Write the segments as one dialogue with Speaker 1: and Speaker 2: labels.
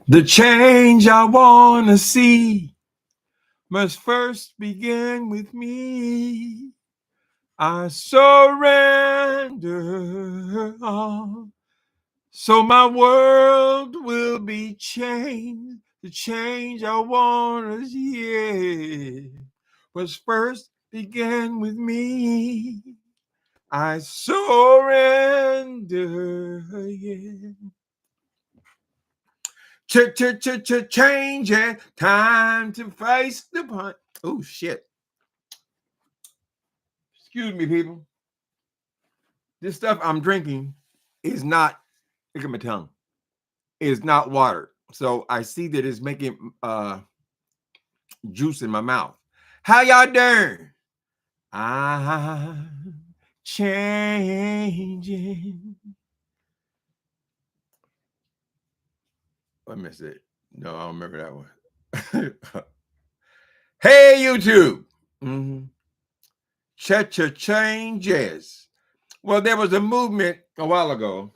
Speaker 1: The change I want to see must first begin with me. I surrender all, so my world will be changed. The change I want to see must first begin with me. I surrender, yeah. Change it. Time to face the punch. Oh, shit. Excuse me, people. This stuff I'm drinking is not, look at my tongue, is not water. So I see that it's making juice in my mouth. How y'all doing? I'm changing. Let me see. No, I don't remember that one. Hey, YouTube. Changes. Well, there was a movement a while ago.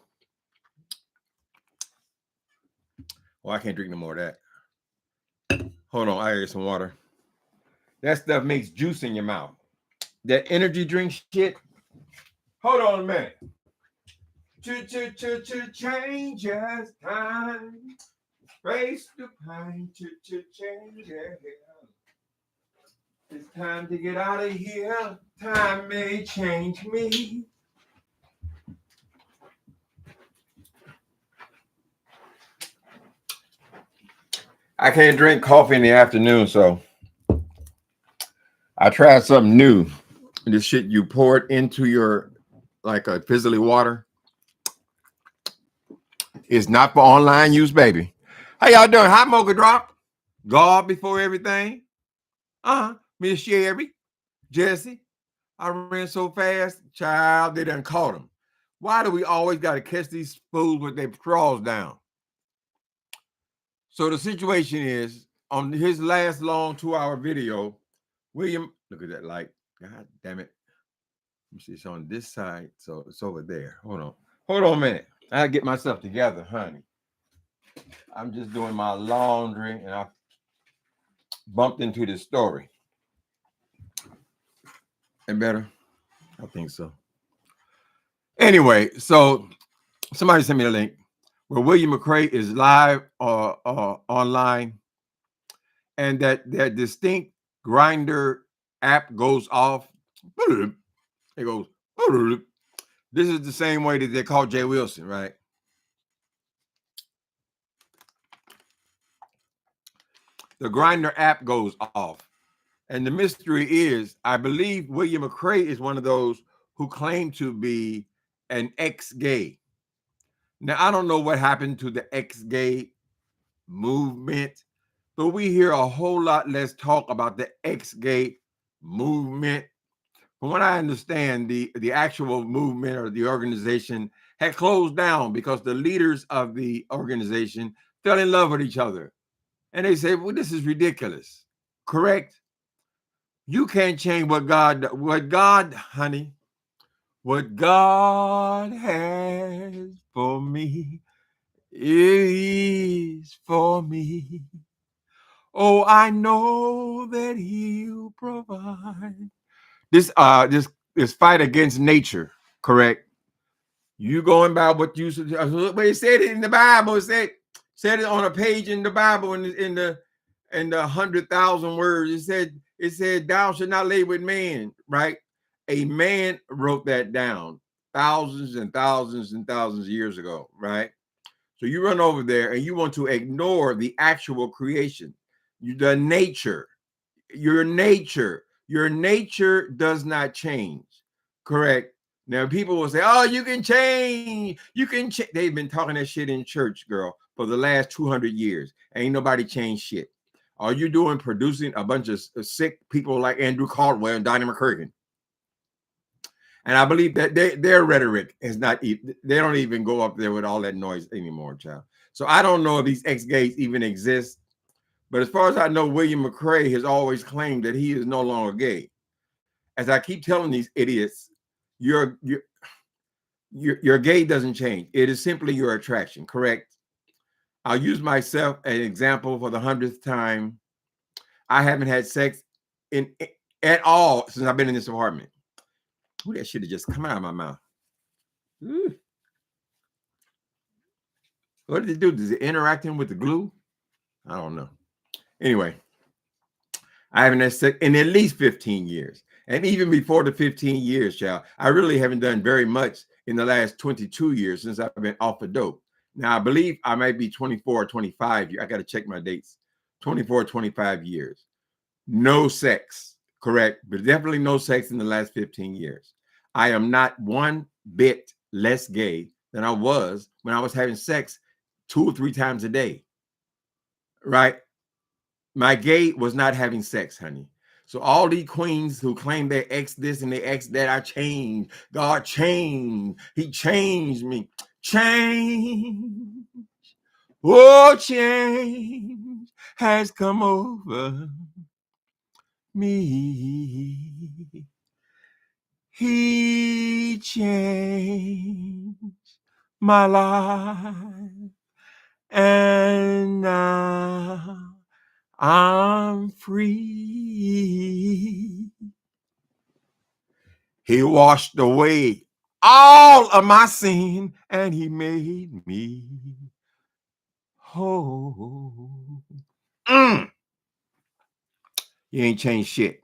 Speaker 1: Well, I can't drink no more of that. Hold on, I got some water. That stuff makes juice in your mouth. That energy drink shit. Hold on a minute. Changes time. Face the pain. Changes. It's time to get out of here. Time may change me. I can't drink coffee in the afternoon, so I tried something new. This shit you pour it into your, like a fizzly water. It's not for online use, baby. How y'all doing? Hi, Mocha Drop. God before everything. Miss Sherry, Jesse. I ran so fast, child, they done caught him. Why do we always got to catch these fools with their straws down? So the situation is, on his last long 2-hour video, William, look at that light. God damn it. Let me see, it's on this side, so it's over there. Hold on a minute. I gotta get myself together, honey. I'm just doing my laundry, and I bumped into this story. And better? I think so. Anyway, so somebody sent me a link where William McCRAY is live online, and that distinct GRINDR app goes off. It goes. This is the same way that they call Jay Wilson, right? The GRINDR app goes off. And the mystery is, I believe William McCRAY is one of those who claim to be an ex-gay. Now, I don't know what happened to the ex-gay movement, but we hear a whole lot less talk about the ex-gay movement. From what I understand, the actual movement or the organization had closed down because the leaders of the organization fell in love with each other. And they said, well, this is ridiculous. Correct? You can't change what God, honey, what God has for me is for me. Oh, I know that He'll provide. This fight against nature, correct? You going by what you said? But it said it in the Bible. It said it on a page in the Bible in the 100,000 words. It said, "Thou shalt not lay with man." Right? A man wrote that down thousands and thousands and thousands of years ago. Right? So you run over there and you want to ignore the actual creation, the nature, your nature. Your nature does not change. Correct? Now, people will say, oh, you can change. You can change. They've been talking that shit in church, girl, for the last 200 years. Ain't nobody changed shit. All you're doing producing a bunch of sick people like Andrew Caldwell and Donnie McCurkin. And I believe that their rhetoric is not, they don't even go up there with all that noise anymore, child. So I don't know if these ex-gays even exist. But as far as I know, William McCRAY has always claimed that he is no longer gay. As I keep telling these idiots, Your gay doesn't change. It is simply your attraction, correct? I'll use myself as an example for the 100th time. I haven't had sex in at all since I've been in this apartment. Ooh, that shit has just come out of my mouth. Ooh. What did it do? Does it interacting with the glue? I don't know. Anyway, I haven't had sex in at least 15 years. And even before the 15 years, child, I really haven't done very much in the last 22 years since I've been off the dope. Now, I believe I might be 24 or 25 years. I got to check my dates. 24 or 25 years. No sex, correct? But definitely no sex in the last 15 years. I am not one bit less gay than I was when I was having sex 2 or 3 times a day, right? My gay was not having sex, honey. So all these queens who claim they ex this and they ex that, I changed. God changed. He changed me. Change. Oh, change has come over me. He changed my life. And now I'm free. He washed away all of my sin and he made me whole. You ain't changed shit.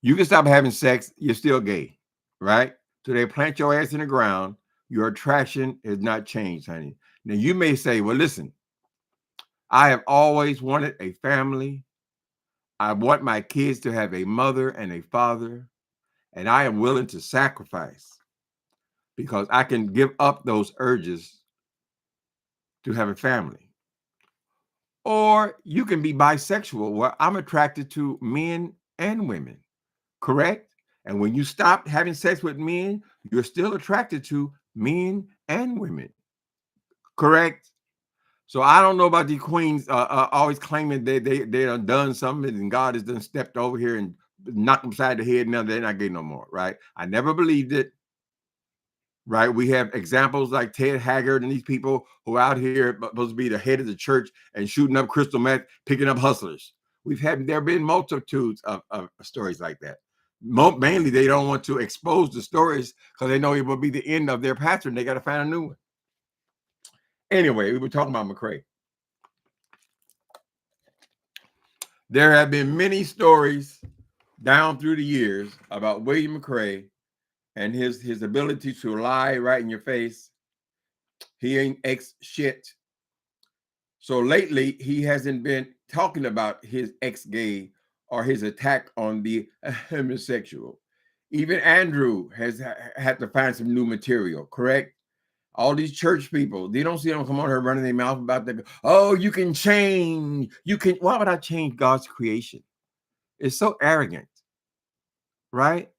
Speaker 1: You can stop having sex, you're still gay, right? So they plant your ass in the ground. Your attraction has not changed, honey. Now you may say, well, listen, I have always wanted a family. I want my kids to have a mother and a father, and I am willing to sacrifice because I can give up those urges to have a family. Or you can be bisexual, where I'm attracted to men and women, correct? And when you stop having sex with men, you're still attracted to men and women, correct? So I don't know about these queens always claiming they done something and God has done stepped over here and knocked them side the head. Now they're not gay no more, right? I never believed it, right? We have examples like Ted Haggard and these people who are out here supposed to be the head of the church and shooting up crystal meth, picking up hustlers. There have been multitudes of stories like that. Mainly, they don't want to expose the stories because they know it will be the end of their pattern. They got to find a new one. Anyway, we were talking about McCRAY. There have been many stories down through the years about William McCRAY and his ability to lie right in your face. He ain't ex shit. So lately, he hasn't been talking about his ex-gay or his attack on the homosexual. Even Andrew has had to find some new material, correct? All these church people, they don't see them come on here running their mouth about the, oh, you can change. You can, why would I change God's creation? It's so arrogant, right?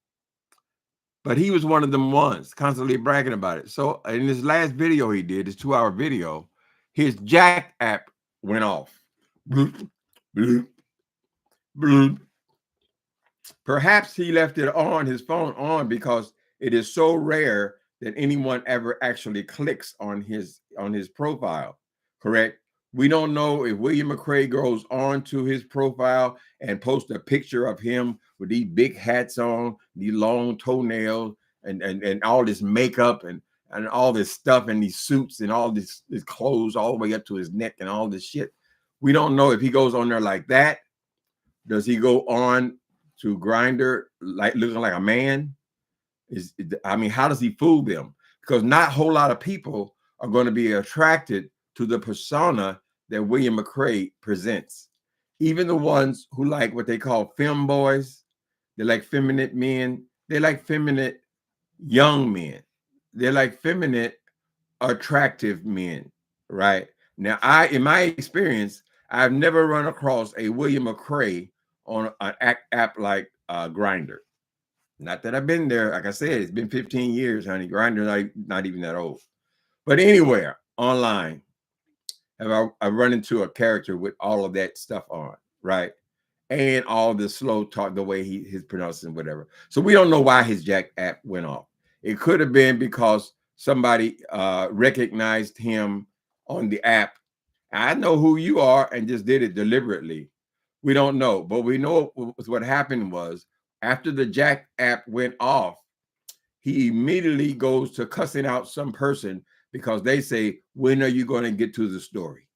Speaker 1: But he was one of them ones constantly bragging about it. So in this last video he did, this 2-hour video, his Jack app went off. Bloop, bloop, bloop. Perhaps he left it on, his phone on, because it is so rare that anyone ever actually clicks on his profile, correct? We don't know if William McCRAY goes on to his profile and posts a picture of him with these big hats on, these long toenails, and all this makeup and all this stuff and these suits and all this clothes all the way up to his neck and all this shit. We don't know if he goes on there like that. Does he go on to GRINDR like looking like a man? I mean, how does he fool them? Because not a whole lot of people are going to be attracted to the persona that William McCRAY presents. Even the ones who like what they call femboys, they like feminine men, they like feminine young men, they're like feminine attractive men, right? Now, in my experience, I've never run across a William McCRAY on an app like GRINDR. Not that I've been there. Like I said, it's been 15 years, honey. GRINDR not even that old. But anywhere online, I've run into a character with all of that stuff on, right? And all the slow talk, the way he's pronouncing whatever. So we don't know why his Jack app went off. It could have been because somebody recognized him on the app. I know who you are and just did it deliberately. We don't know, but we know what happened was after the Jack app went off, he immediately goes to cussing out some person because they say, when are you going to get to the story?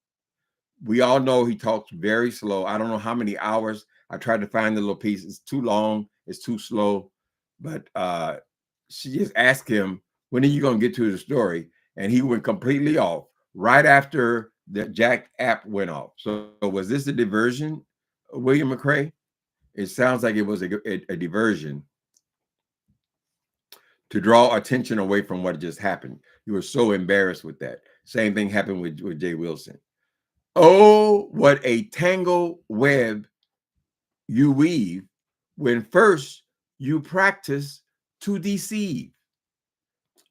Speaker 1: We all know he talks very slow. I don't know how many hours. I tried to find the little piece. It's too long. It's too slow. But she just asked him, when are you going to get to the story? And he went completely off right after the Jack app went off. So was this a diversion, William McCRAY? It sounds like it was a diversion to draw attention away from what just happened. You were so embarrassed with that. Same thing happened with Jay Wilson. Oh, what a tangle web you weave when first you practice to deceive.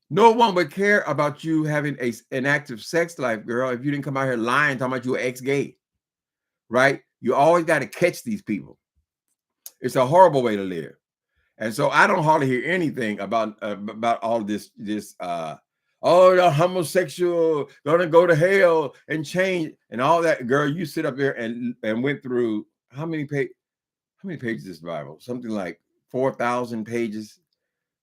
Speaker 1: No one would care about you having an active sex life, girl, if you didn't come out here lying, talking about you ex-gay, right? You always got to catch these people. It's a horrible way to live. And so I don't hardly hear anything about all this oh, the homosexual gonna go to hell and change and all that. Girl, you sit up there and went through how many pages is the Bible? Something like 4,000 pages.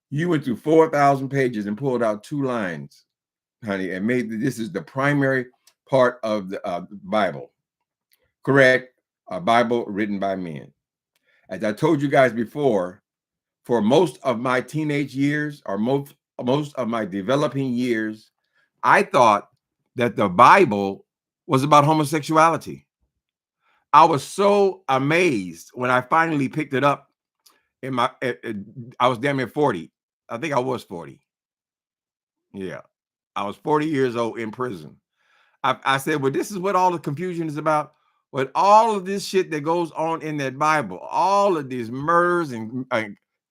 Speaker 1: You went through 4,000 pages and pulled out 2 lines, honey, and made this is the primary part of the Bible. Correct? A Bible written by men. As I told you guys before, for most of my teenage years or most of my developing years, I thought that the Bible was about homosexuality. I was so amazed when I finally picked it up in my I was damn near 40. I think I was 40. Yeah. I was 40 years old in prison. I said, well, this is what all the confusion is about. With all of this shit that goes on in that Bible, all of these murders and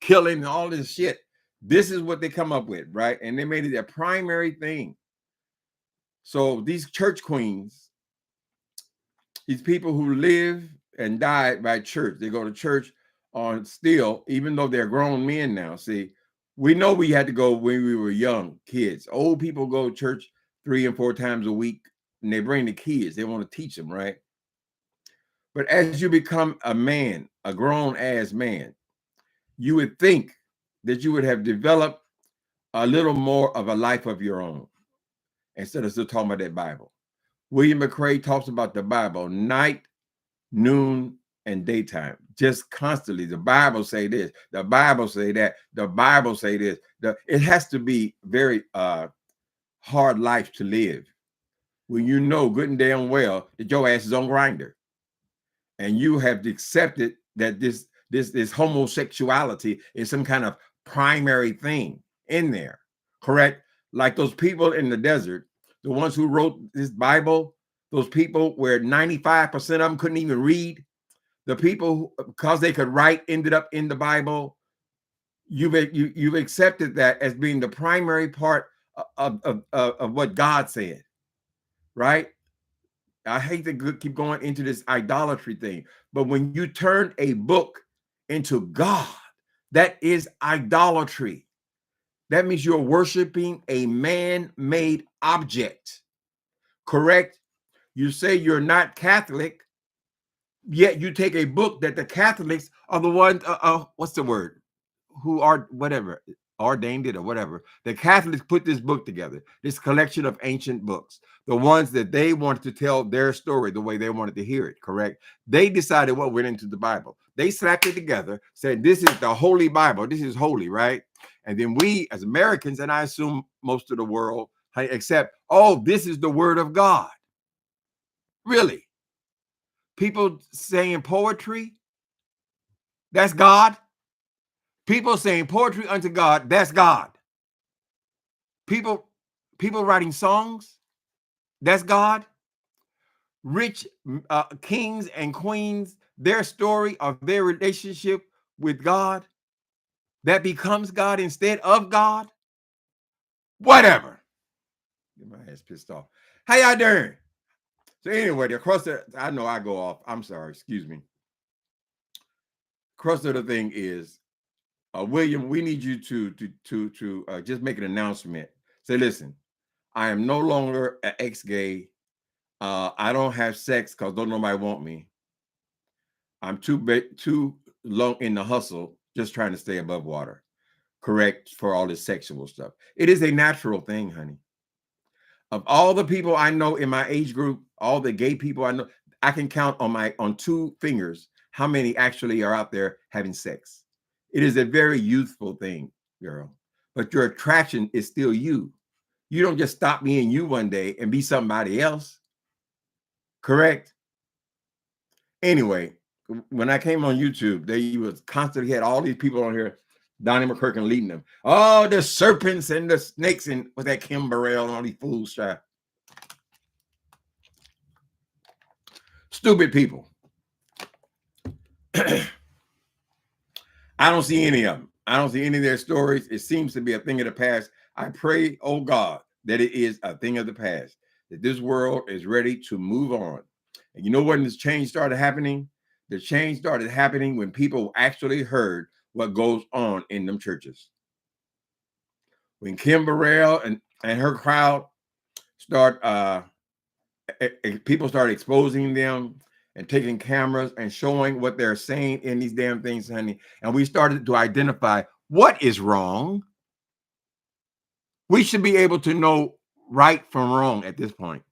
Speaker 1: killing and all this shit, this is what they come up with, right? And they made it their primary thing. So these church queens, these people who live and died by church, they go to church on still, even though they're grown men now. See, we know we had to go when we were young kids. Old people go to church 3 and 4 times a week, and they bring the kids. They want to teach them, right? But as you become a man, a grown ass man, you would think that you would have developed a little more of a life of your own instead of still talking about that Bible. William McCRAY talks about the Bible night, noon, and daytime, just constantly. The Bible say this, the Bible say that, the Bible say this. It has to be very hard life to live when you know good and damn well that your ass is on GRINDR, and you have accepted that this homosexuality is some kind of primary thing in there, correct? Like those people in the desert, the ones who wrote this Bible, those people where 95% of them couldn't even read, the people who, because they could write, ended up in the Bible. You've accepted that as being the primary part of what God said, right? I hate to keep going into this idolatry thing, but when you turn a book into God, that is idolatry. That means you're worshiping a man-made object, correct? You say you're not Catholic, yet you take a book that the Catholics are the ones, what's the word? Who are whatever ordained it or whatever. The Catholics put this book together, this collection of ancient books, the ones that they wanted to tell their story the way they wanted to hear it, correct? They decided what went into the Bible. They slapped it together, said, this is the Holy Bible. This is holy, right? And then we as Americans, and I assume most of the world, accept, oh, this is the word of God. Really? People saying poetry, that's God. People saying poetry unto God, that's God. People writing songs, that's God. Rich kings and queens, their story of their relationship with God, that becomes God instead of God. Whatever. Get my ass pissed off. How y'all doing? So anyway, the crust of, I know I go off. I'm sorry, excuse me. Crust of the thing is, William, we need you to just make an announcement. Say, listen, I am no longer an ex-gay. I don't have sex because don't nobody want me. I'm too long in the hustle, just trying to stay above water. Correct, for all this sexual stuff. It is a natural thing, honey. Of all the people I know in my age group, all the gay people I know, I can count on 2 fingers how many actually are out there having sex. It is a very youthful thing, girl. But your attraction is still you. You don't just stop being you one day and be somebody else. Correct? Anyway, when I came on YouTube, they was constantly had all these people on here, Donnie McCurkin leading them. Oh, the serpents and the snakes and with that Kim Burrell and all these fools. Stupid people. I don't see any of them. I don't see any of their stories. It seems to be a thing of the past. I pray, oh God, that it is a thing of the past, that this world is ready to move on. And you know when this change started happening? The change started happening when people actually heard what goes on in them churches. When Kim Burrell and her crowd people start exposing them and taking cameras and showing what they're saying in these damn things, honey. And we started to identify what is wrong. We should be able to know right from wrong at this point.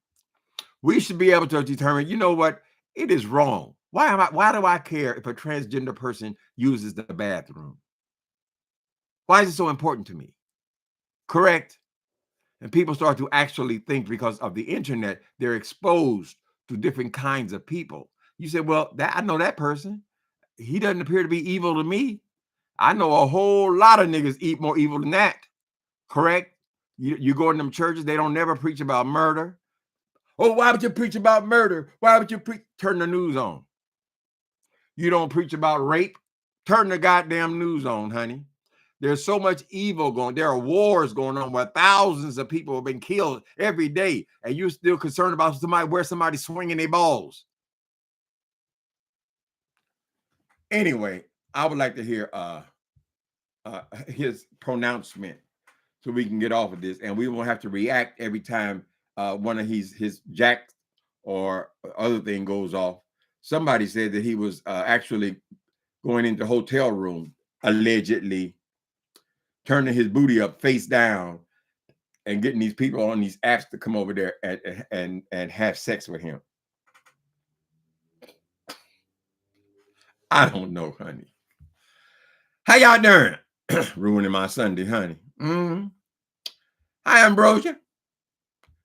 Speaker 1: We should be able to determine, you know what, it is wrong. Why do I care if a transgender person uses the bathroom? Why is it so important to me? Correct? And people start to actually think because of the internet, they're exposed to different kinds of people. You say, well, I know that person. He doesn't appear to be evil to me. I know a whole lot of niggas eat more evil than that. Correct? You go in them churches, they don't never preach about murder. Oh, why would you preach about murder? Why would you turn the news on? You don't preach about rape? Turn the goddamn news on, honey. There's so much evil going. There are wars going on where thousands of people have been killed every day, and you're still concerned about somebody swinging their balls. Anyway, I would like to hear his pronouncement so we can get off of this, and we won't have to react every time one of his jack or other thing goes off. Somebody said that he was actually going into hotel room, allegedly turning his booty up face down and getting these people on these apps to come over there and have sex with him. I don't know, honey. How y'all doing? Ruining my Sunday, honey. Hi, Ambrosia.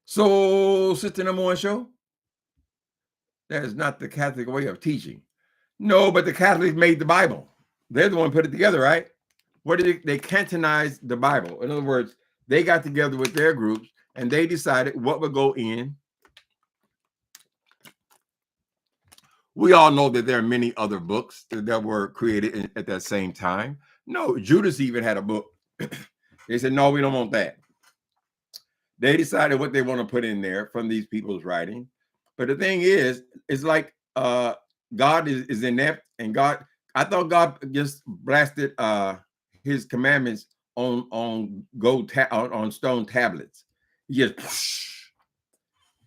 Speaker 1: So, Sister Number One Show. That is not the Catholic way of teaching. No, but the Catholics made the Bible. They're the one who put it together, right? What did they canonized the Bible? In other words, they got together with their groups and they decided what would go in. We all know that there are many other books that were created at that same time. No, Judas even had a book. They said, no, we don't want that. They decided what they want to put in there from these people's writing. But the thing is, it's like God is inept, and God, I thought God just blasted his commandments on on stone tablets. He just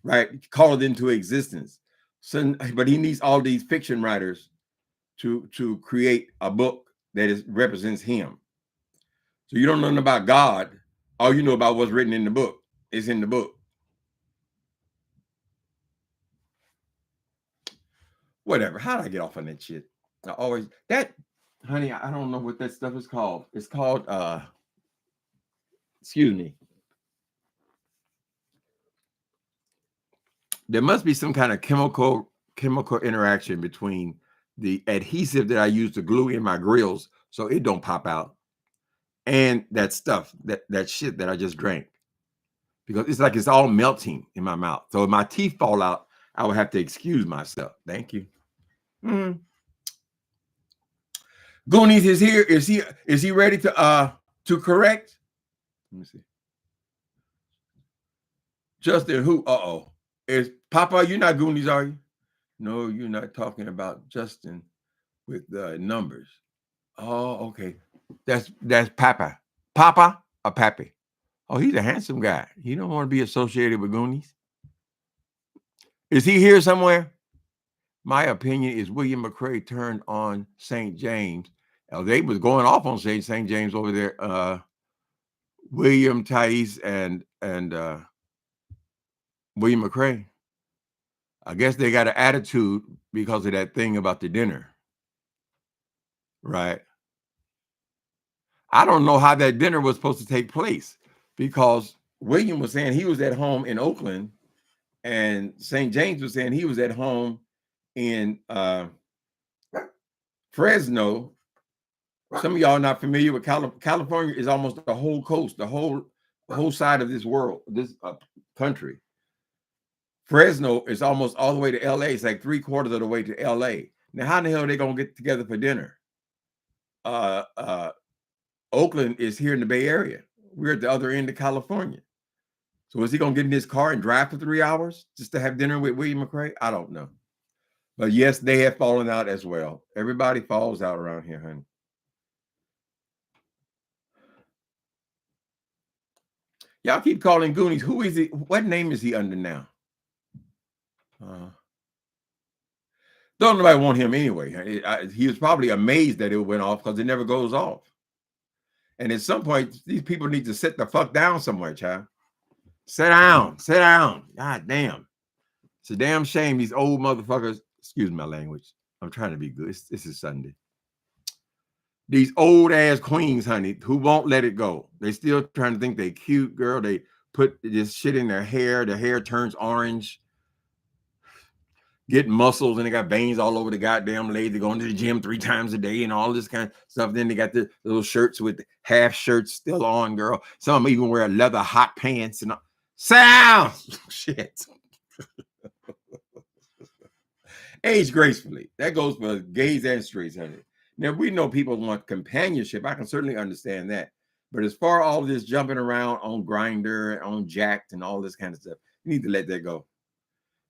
Speaker 1: right called it into existence. So, but he needs all these fiction writers to create a book that represents him. So you don't know nothing about God. All you know about what's written in the book is in the book. Whatever. How did I get off on that shit? I always honey, I don't know what that stuff is called. It's called excuse me. There must be some kind of chemical interaction between the adhesive that I use to glue in my grills so it don't pop out and that stuff, that shit that I just drank. Because it's like it's all melting in my mouth. So if my teeth fall out, I would have to excuse myself. Thank you. Goonies is here. Is he ready to correct? Let me see. Justin, who? Is Papa? You're not Goonies, are you? No, you're not talking about Justin with the numbers. Oh, okay. That's Papa. Papa or Pappy? Oh, he's a handsome guy. He don't want to be associated with Goonies. Is he here somewhere? My opinion is William McCRAY turned on St. James. They was going off on St. James over there. William, Thais, and William McCRAY. I guess they got an attitude because of that thing about the dinner. Right. I don't know how that dinner was supposed to take place because William was saying he was at home in Oakland and St. James was saying he was at home in Fresno. Some of y'all are not familiar with California is almost the whole coast, the whole side of this world, this country. Fresno is almost all the way to LA. It's like 3/4 of the way to LA. Now, how the hell are they gonna get together for dinner? Oakland is here in the Bay Area. We're at the other end of California. So is he gonna get in his car and drive for 3 hours just to have dinner with William McCRAY? I don't know. But yes, they have fallen out as well. Everybody falls out around here, honey. Y'all keep calling Goonies. Who is he? What name is he under now? Don't nobody want him anyway. He was probably amazed that it went off because it never goes off. And at some point, these people need to sit the fuck down somewhere, child. Sit down. Sit down. God damn. It's a damn shame these old motherfuckers, excuse my language. I'm trying to be good. This is Sunday. These old ass queens, honey, who won't let it go. They still trying to think they cute, girl. They put this shit in their hair. Their hair turns orange. Get muscles and they got veins all over the goddamn leg. They're going to the gym 3 times a day and all this kind of stuff. Then they got the little shirts with the half shirts still on, girl. Some of them even wear leather hot pants and all. Sound shit. Age gracefully. That goes for gays and straights, honey. Now, we know people want companionship. I can certainly understand that. But as far as all this jumping around on GRINDR, on Jacked, and all this kind of stuff, you need to let that go.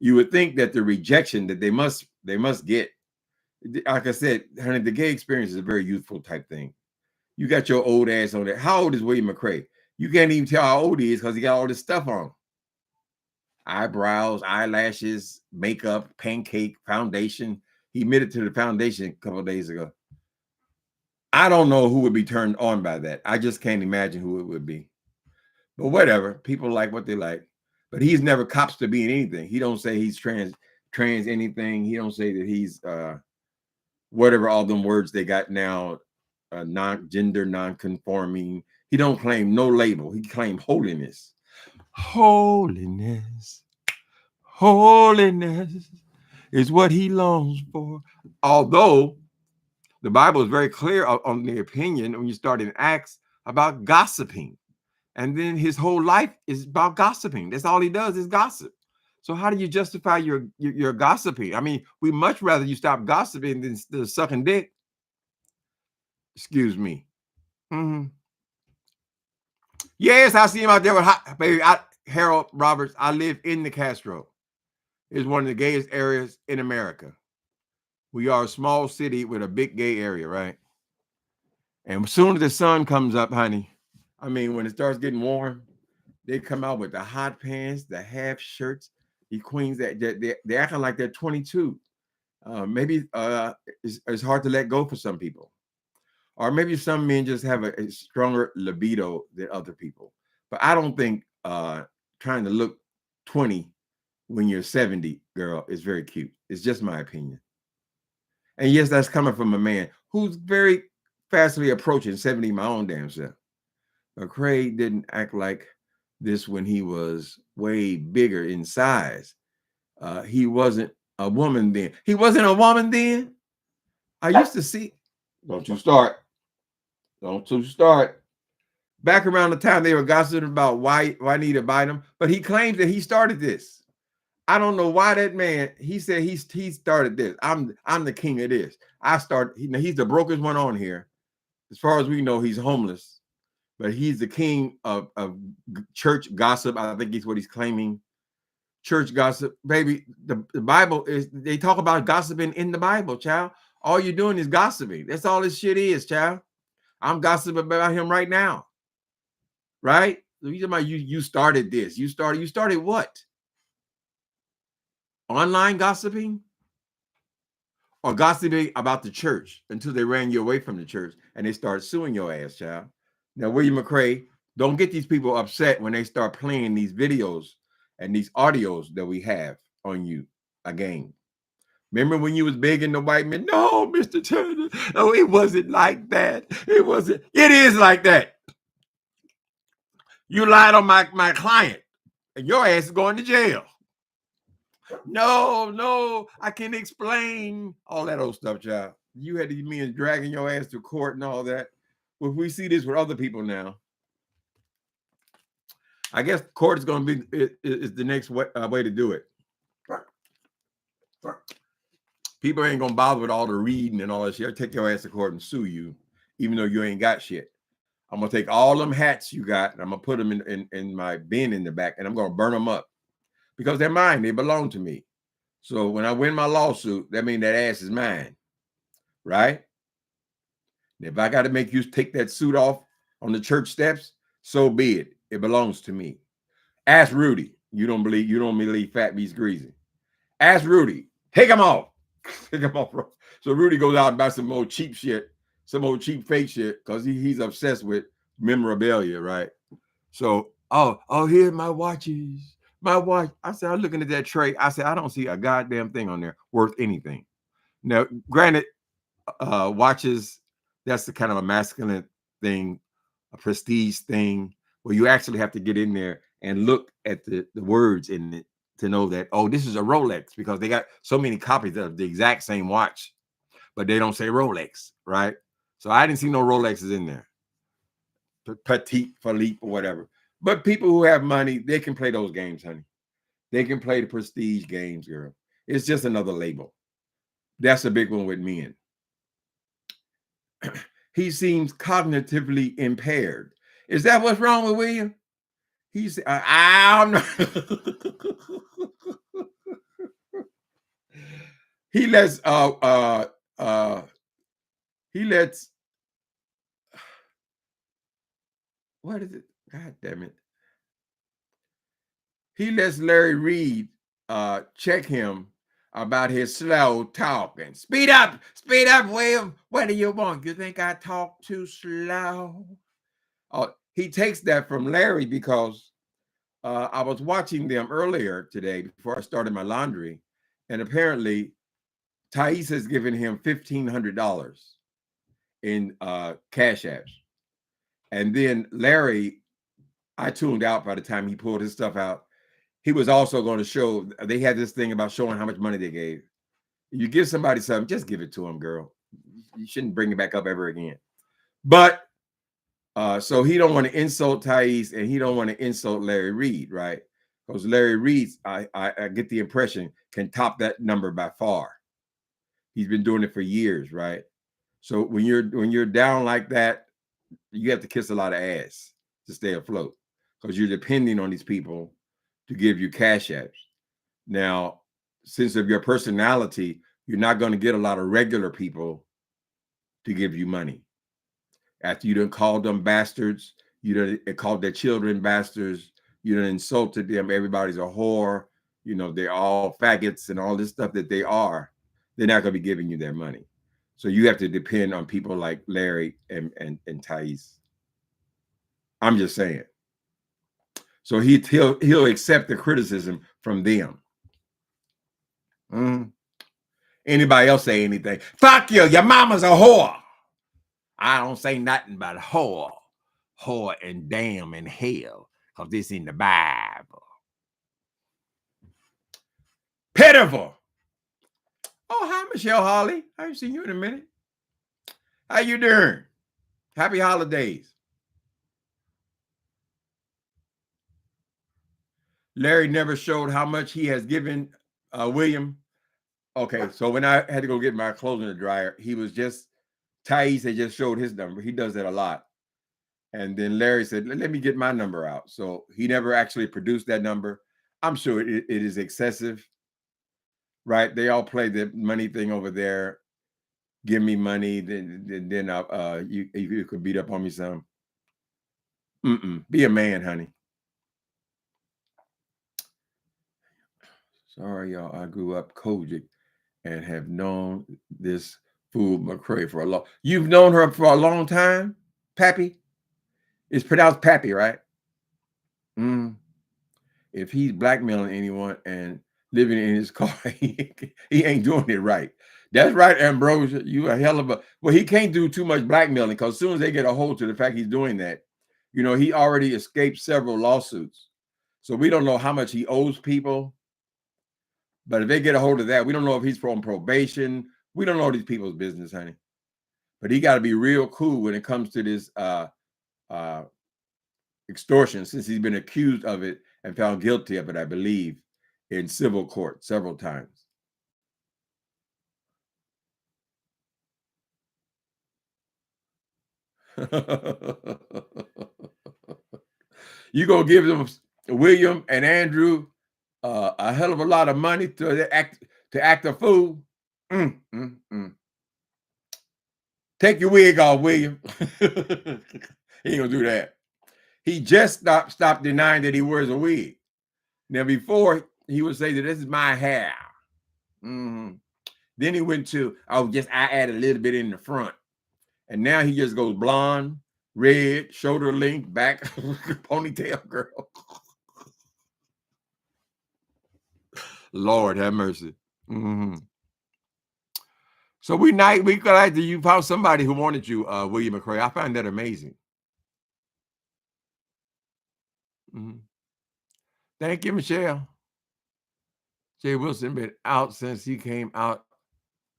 Speaker 1: You would think that the rejection that they must get, like I said, honey, the gay experience is a very youthful type thing. You got your old ass on there. How old is William McCRAY? You can't even tell how old he is because he got all this stuff on. Eyebrows, eyelashes, makeup, pancake, foundation. He admitted to the foundation a couple of days ago. I don't know who would be turned on by that. I just can't imagine who it would be. But whatever. People like what they like. But he's never cops to being anything. He don't say he's trans anything. He don't say that he's whatever all them words they got now, non-gender, non-conforming. He don't claim no label. He claim holiness. Holiness. Holiness is what he longs for. Although the Bible is very clear on the opinion when you start in Acts about gossiping. And then his whole life is about gossiping. That's all he does is gossip. So how do you justify your gossiping? I mean, we much rather you stop gossiping than sucking dick. Excuse me. Yes, I see him out there with baby Harold Roberts. I live in the Castro. It's one of the gayest areas in America. We are a small city with a big gay area, right? And as soon as the sun comes up, honey, I mean, when it starts getting warm, they come out with the hot pants, the half shirts, the queens that they're acting like they're 22. Maybe it's hard to let go for some people. Or maybe some men just have a stronger libido than other people. But I don't think trying to look 20 when you're 70, girl, is very cute. It's just my opinion. And yes, that's coming from a man who's very fastly approaching 70, my own damn self. McCRAY didn't act like this when he was way bigger in size. He wasn't a woman then. He wasn't a woman then. I used to see. Don't you start. Don't you start. Back around the time they were gossiping about why Juanita Bynum, but he claims that he started this. I don't know why that man. He said he started this. I'm the king of this. He's the brokest one on here. As far as we know, he's homeless, but he's the king of church gossip. I think he's what he's claiming. Church gossip, baby. The Bible is. They talk about gossiping in the Bible, child. All you're doing is gossiping. That's all this shit is, child. I'm gossiping about him right now. Right? You started this. You started what? Online gossiping? Or gossiping about the church until they ran you away from the church and they start suing your ass, child. Now, William McCRAY, don't get these people upset when they start playing these videos and these audios that we have on you again. Remember when you was begging the white men? No, Mr. Turner. No, it wasn't like that. It wasn't. It is like that. You lied on my client and your ass is going to jail. No, I can explain all that old stuff, child. You had these men dragging your ass to court and all that. Well, if we see this with other people now, I guess court is going to be is the next way to do it. People ain't going to bother with all the reading and all that shit. I'll take your ass to court and sue you, even though you ain't got shit. I'm going to take all them hats you got and I'm going to put them in my bin in the back and I'm going to burn them up because they're mine. They belong to me. So when I win my lawsuit, that means that ass is mine, right? If I got to make you take that suit off on the church steps, so be it. It belongs to me. Ask Rudy. You don't believe fat beats greasy. Ask Rudy. Take him off. Take him off. So Rudy goes out and buys some old cheap shit, some old cheap fake shit, because he's obsessed with memorabilia, right? So, here's my watches. My watch. I said, I'm looking at that tray. I said, I don't see a goddamn thing on there worth anything. Now, granted, watches, that's the kind of a masculine thing, a prestige thing, where you actually have to get in there and look at the words in it to know that, oh, this is a Rolex, because they got so many copies of the exact same watch, but they don't say Rolex, right? So I didn't see no Rolexes in there. Petit Philippe or whatever. But people who have money, they can play those games, honey. They can play the prestige games, girl. It's just another label. That's a big one with men. He seems cognitively impaired. Is that what's wrong with William? He's I'm not. he lets what is it? God damn it. He lets Larry Reed check him about his slow talking. Speed up, William. What do you want? You think I talk too slow? He takes that from Larry because I was watching them earlier today before I started my laundry, and apparently Thais has given him $1,500 in cash apps. And then Larry, I tuned out by the time he pulled his stuff out. He was also going to show, they had this thing about showing how much money they gave. You give somebody something, just give it to them, girl. You shouldn't bring it back up ever again. But so he don't want to insult Thais and he don't want to insult Larry Reed, right? Because Larry Reed, I get the impression, can top that number by far. He's been doing it for years, right? So when you're down like that, you have to kiss a lot of ass to stay afloat because you're depending on these people to give you cash apps. Now, since of your personality, you're not going to get a lot of regular people to give you money. After you done called them bastards, you done called their children bastards, you done insulted them, everybody's a whore, you know, they're all faggots and all this stuff that they are, they're not going to be giving you their money. So you have to depend on people like Larry and Thais. I'm just saying. So he'll accept the criticism from them. Anybody else say anything? Fuck you, your mama's a whore. I don't say nothing but whore and damn and hell, because this in the Bible. Pitiful. Oh, hi, Michelle Holly. I haven't seen you in a minute. How you doing? Happy holidays. Larry never showed how much he has given William. Okay, so when I had to go get my clothes in the dryer, he was just, Thais had just showed his number. He does that a lot. And then Larry said, let me get my number out. So he never actually produced that number. I'm sure it is excessive, right? They all play the money thing over there. Give me money, then you could beat up on me some. Be a man, honey. Sorry, y'all. I grew up Kojic and have known this fool McCRAY for a long. You've known her for a long time, Pappy. It's pronounced Pappy, right? Mm. If he's blackmailing anyone and living in his car, he ain't doing it right. That's right, Ambrosia. You a hell of a. Well, he can't do too much blackmailing because as soon as they get a hold to the fact he's doing that, you know, he already escaped several lawsuits. So we don't know how much he owes people. But if they get a hold of that, we don't know if he's on probation. We don't know these people's business, honey. But he got to be real cool when it comes to this extortion, since he's been accused of it and found guilty of it, I believe, in civil court several times. You gonna give them William and Andrew a hell of a lot of money to act a fool? Take your wig off, William. He ain't gonna do that. He just stopped denying that he wears a wig. Now, before he would say that this is my hair. Then he went to, I add a little bit in the front. And now he just goes blonde, red, shoulder length, back, ponytail girl. Lord have mercy. So we glad that you found somebody who wanted you, William McCRAY. I find that amazing. Thank you, Michelle. Jay Wilson been out since he came out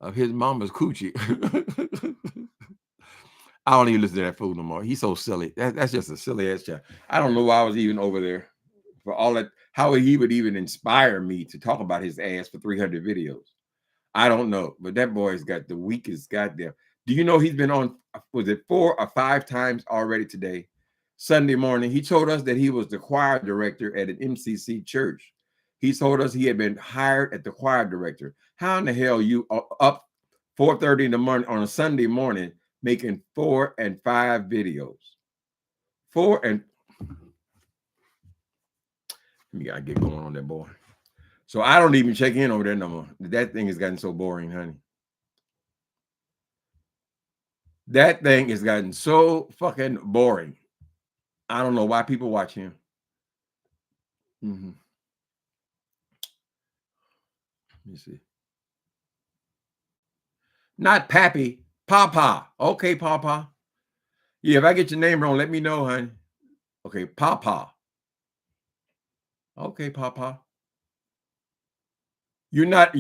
Speaker 1: of his mama's coochie. I don't even listen to that fool no more. He's so silly. That's just a silly ass child. I don't know why I was even over there for all that. How he would even inspire me to talk about his ass for 300 videos. I don't know, but that boy's got the weakest goddamn. Do you know he's been on, was it 4 or 5 times already today? Sunday morning, he told us that he was the choir director at an MCC church. He told us he had been hired at the choir director. How in the hell you up 4:30 in the morning on a Sunday morning making 4 and 5 videos? 4 and you gotta get going on that boy. So I don't even check in over there no more. That thing has gotten so boring, honey. That thing has gotten so fucking boring. I don't know why people watch him. Let me see. Not Pappy, Papa. Okay, Papa. Yeah, if I get your name wrong, let me know, honey. Okay, Papa. Okay, Papa. You're not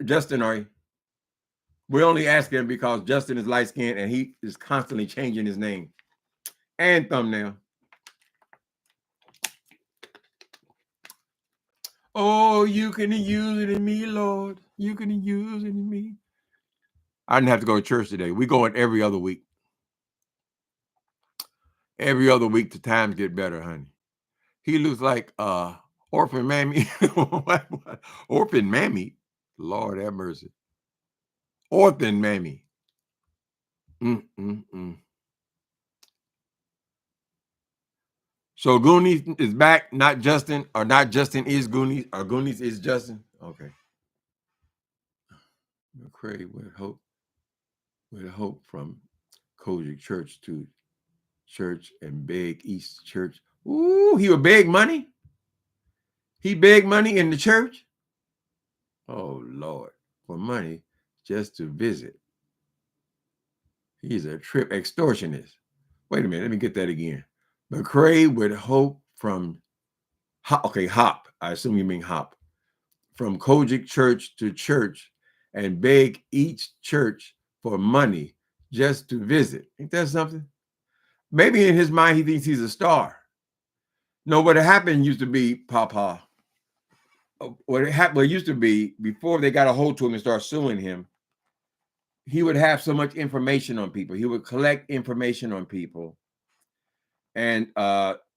Speaker 1: Justin, are you? We're only asking because Justin is light skinned and he is constantly changing his name. And thumbnail. Oh, you can use it in me, Lord. You can use it in me. I didn't have to go to church today. We going every other week. Every other week, the times get better, honey. He looks like Orphan Mammy. Orphan Mammy? Lord have mercy. Orphan Mammy. So Goonies is back, not Justin, or not Justin is Goonies, or Goonies is Justin. Okay. McCRAY with hope from Kojic Church to church and beg East Church. Ooh, he would beg money? He begged money in the church? Oh, Lord. For money just to visit. He's a trip extortionist. Wait a minute. Let me get that again. McCRAY with hope from Hop. I assume you mean Hop. From Kojic Church to church and beg each church for money just to visit. Ain't that something? Maybe in his mind, he thinks he's a star. No, what happened used to be, Papa. What used to be, before they got a hold to him and start suing him, he would have so much information on people. He would collect information on people. And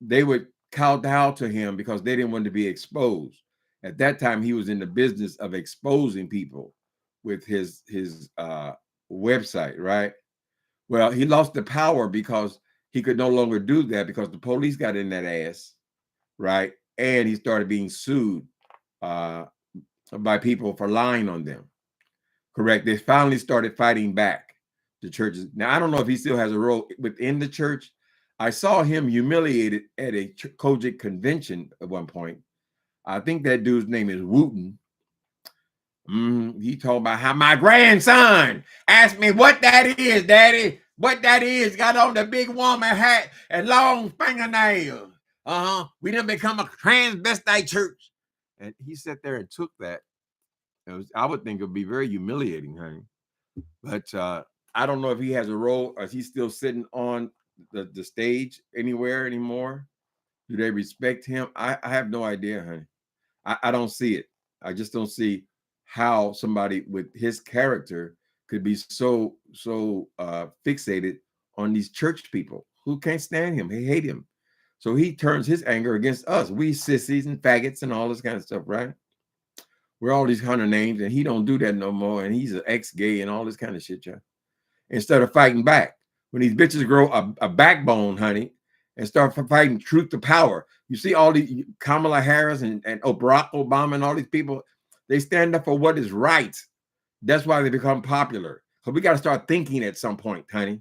Speaker 1: they would kowtow to him because they didn't want to be exposed. At that time, he was in the business of exposing people with his website, right? Well, he lost the power because he could no longer do that because the police got in that ass, right? And he started being sued by people for lying on them. Correct. They finally started fighting back, the churches. Now, I don't know if he still has a role within the church. I saw him humiliated at a Kojic convention at one point. I think that dude's name is Wooten. He told about how my grandson asked me what that is, Daddy. What that is, got on the big woman hat and long fingernails. We done become a transvestite church. And he sat there and took that. I would think it would be very humiliating, honey. But I don't know if he has a role or is he still sitting on the stage anywhere anymore. Do they respect him? I have no idea, honey. I don't see it. I just don't see how somebody with his character could be so fixated on these church people who can't stand him. They hate him. So he turns his anger against us. We sissies and faggots and all this kind of stuff, right? We're all these kind of names, and he don't do that no more. And he's an ex-gay and all this kind of shit, y'all. Instead of fighting back, when these bitches grow a backbone, honey, and start fighting truth to power. You see all these Kamala Harris and Barack Obama and all these people, they stand up for what is right. That's why they become popular. So we got to start thinking at some point, honey.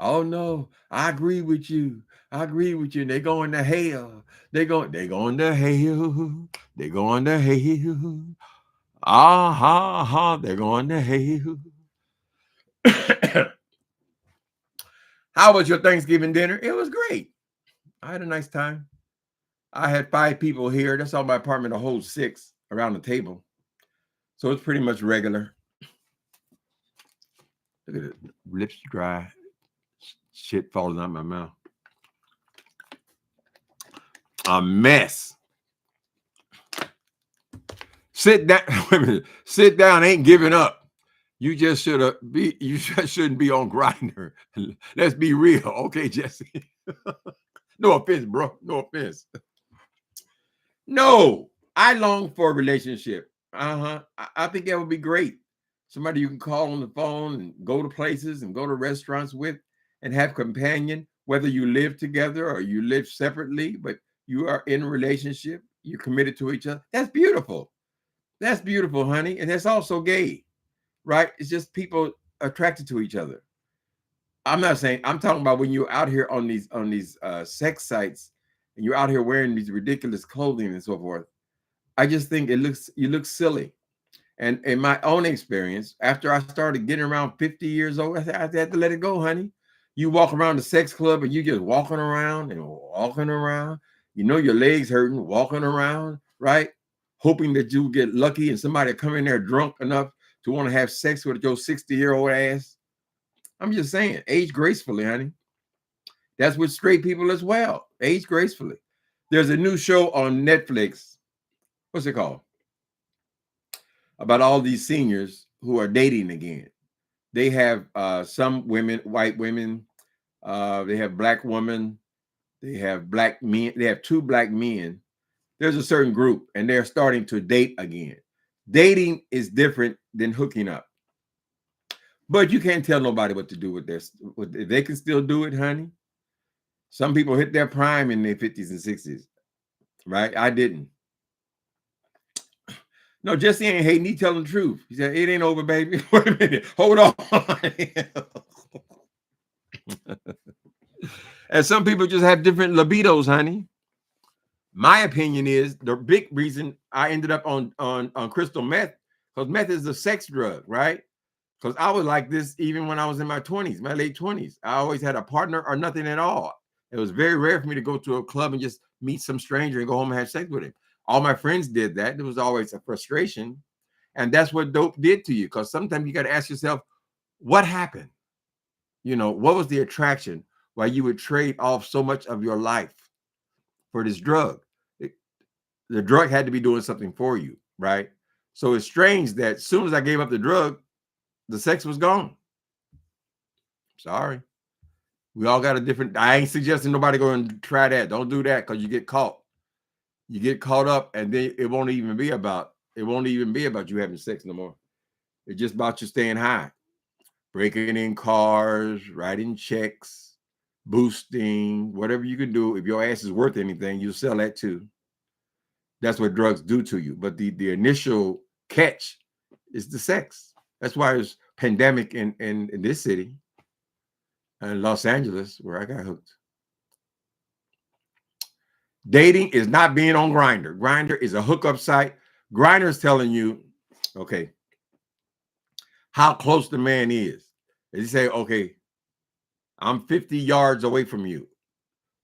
Speaker 1: Oh no, I agree with you. I agree with you. They going to hell. They going to hell. They going to hell. They're going to hell. How was your Thanksgiving dinner? It was great. I had a nice time. I had 5 people here. That's all my apartment to hold 6 around the table. So it's pretty much regular. Look at it. Lips dry. Shit falling out my mouth. A mess. Sit down. Wait a minute. Sit down ain't giving up. You just shouldn't be on GRINDR. Let's be real. Okay, Jesse. No offense, bro. No offense. No, I long for a relationship. I think that would be great. Somebody you can call on the phone and go to places and go to restaurants with and have companion, whether you live together or you live separately, but you are in a relationship, you're committed to each other. That's beautiful. That's beautiful, honey. And that's also gay, right? It's just people attracted to each other. I'm not saying, I'm talking about when you're out here on these sex sites and you're out here wearing these ridiculous clothing and so forth. I just think you look silly. And in my own experience, after I started getting around 50 years old, I had to let it go, honey. You walk around the sex club and you just walking around and walking around. You know your legs hurting, walking around, right? Hoping that you get lucky and somebody come in there drunk enough to want to have sex with your 60-year-old ass. I'm just saying, age gracefully, honey. That's with straight people as well. Age gracefully. There's a new show on Netflix. What's it called? About all these seniors who are dating again. They have some women, white women. They have black women. They have black men. They have 2 black men. There's a certain group, and they're starting to date again. Dating is different than hooking up. But you can't tell nobody what to do with this. They can still do it, honey. Some people hit their prime in their 50s and 60s, right? I didn't. No, Jesse ain't hating. He telling the truth. He said, it ain't over, baby. Wait a minute. Hold on. And some people just have different libidos, honey. My opinion is the big reason I ended up on crystal meth, because meth is a sex drug, right? Because I was like this even when I was in my 20s, my late 20s. I always had a partner or nothing at all. It was very rare for me to go to a club and just meet some stranger and go home and have sex with him. All my friends did that. It was always a frustration. And that's what dope did to you. Because sometimes you got to ask yourself, what happened? You know, what was the attraction why you would trade off so much of your life for this drug? The drug had to be doing something for you, right? So it's strange that as soon as I gave up the drug, the sex was gone. Sorry. We all got a different, I ain't suggesting nobody go and try that. Don't do that because you get caught. You get caught up and then it won't even be about you having sex no more. It's just about you staying high. breaking in cars, writing checks, boosting, whatever you can do. If your ass is worth anything, you'll sell that too. That's what drugs do to you. But the initial catch is the sex. That's why there's pandemic in this city, in Los Angeles, where I got hooked. Dating is not being on GRINDR. GRINDR is a hookup site. GRINDR is telling you, okay, how close the man is. They say, okay, I'm 50 yards away from you.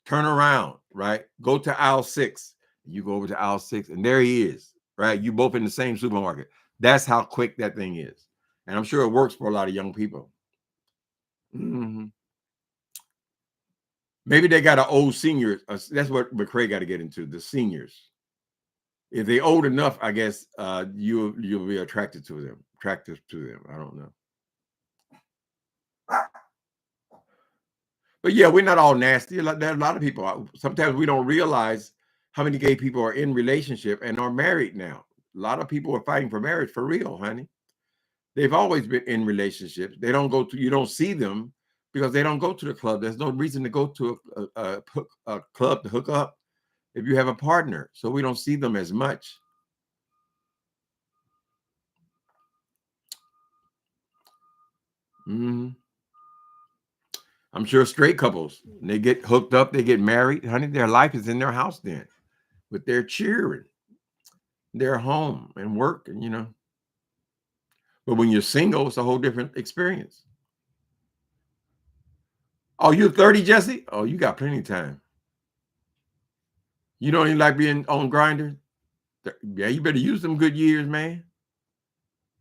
Speaker 1: Turn around, right? Go to aisle 6. You go over to aisle 6, and there he is, right? You both in the same supermarket. That's how quick that thing is. And I'm sure it works for a lot of young people. Mm-hmm. Maybe they got an old senior. That's what McCRAY got to get into, the seniors. If they're old enough, I guess you'll be attracted to them. I don't know. But yeah, we're not all nasty. There are a lot of people. Sometimes we don't realize how many gay people are in relationship and are married now. A lot of people are fighting for marriage for real, honey. They've always been in relationships. They don't go to, you don't see them because they don't go to the club. There's no reason to go to a club to hook up if you have a partner. So we don't see them as much. Mm-hmm. I'm sure straight couples, they get hooked up, they get married, honey, their life is in their house then with their children, their home and work, and But when you're single, it's a whole different experience. Oh, you're 30, Jesse? Oh, you got plenty of time. You don't even like being on GRINDR? Yeah, you better use them good years, man.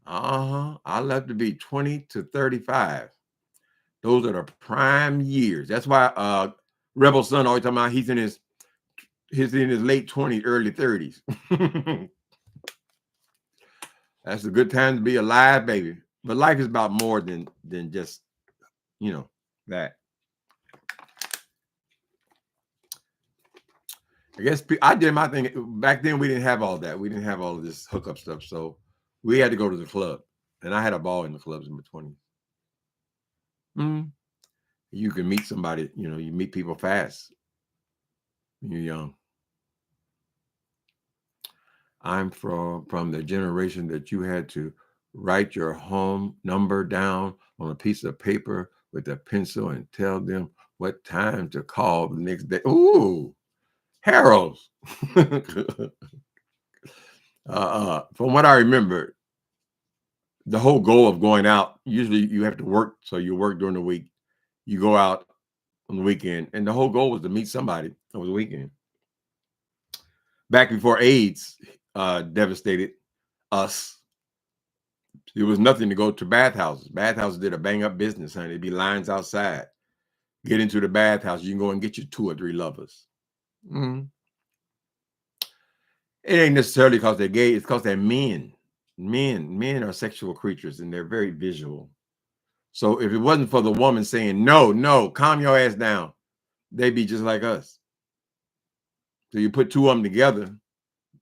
Speaker 1: I love to be 20 to 35. Those are the prime years. That's why Rebel Son always talking about he's in his late 20s, early 30s. That's a good time to be alive, baby. But life is about more than just, that. I guess I did my thing. Back then, we didn't have all that. We didn't have all of this hookup stuff. So we had to go to the club. And I had a ball in the clubs in my 20s. You can meet somebody, you meet people fast when you're young. I'm from the generation that you had to write your home number down on a piece of paper with a pencil and tell them what time to call the next day. Ooh, Harold's. From what I remember, the whole goal of going out, usually you have to work, so you work during the week. You go out on the weekend, and the whole goal was to meet somebody over the weekend. Back before AIDS devastated us, there was nothing to go to bathhouses. Bathhouses did a bang up business, honey. There'd be lines outside. Get into the bathhouse, you can go and get you 2 or 3 lovers. Mm-hmm. It ain't necessarily because they're gay, it's because they're men. Men are sexual creatures, and they're very visual. So if it wasn't for the woman saying, no, calm your ass down, they'd be just like us. So you put 2 of them together,